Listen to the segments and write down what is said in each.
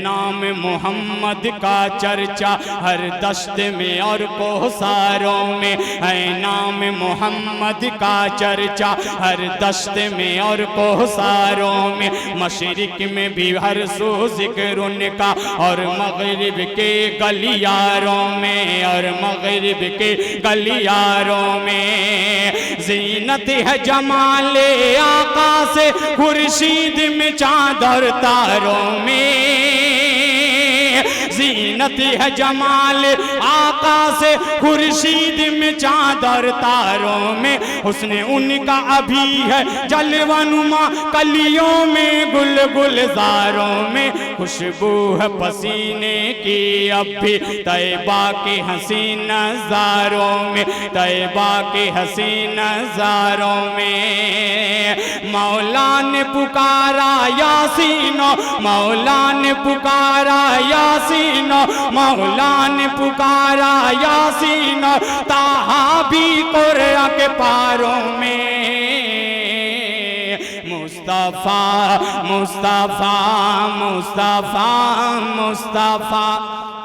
نام محمد کا چرچا ہر دشت میں اور کوثاروں میں، ہے نام محمد کا چرچا ہر دشت میں اور کوثاروں میں، مشرق میں بھی ہر سو ذکر ان کا، اور مغرب کے گلیاروں میں، اور مغرب کے گلیاروں میں زینت ہے جمال آقا سے خورشید میں چاند اور تاروں میں، زینت ہے جمال آقا سے خورشید میں چاند اور تاروں میں، حسن ان کا ابھی ہے جلوہ نما کلیوں میں گل گلزاروں میں، خوشبو ہے پسینے کی اب بھی طیبہ کے حسین نظاروں میں، طیبہ کے حسین نظاروں میں، مولا نے پکارا یاسین، مولا نے پکارا یاسین، مولا نے پکارا یاسین، طٰہٰ بھی قرآن کے پاروں میں، مصطفیٰ مصطفیٰ مصطفیٰ مصطفیٰ،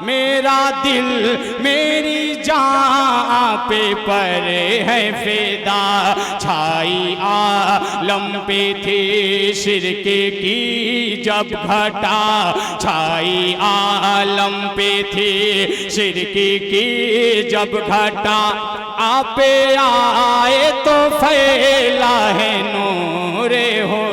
میرا دل میری جان پہ پڑے ہے فدا، چھائی عالم پہ تھی شرک کی جب گھٹا، چھائی عالم پہ تھی شرک کی جب گھٹا، آپ آئے تو پھیلا ہے نور ہو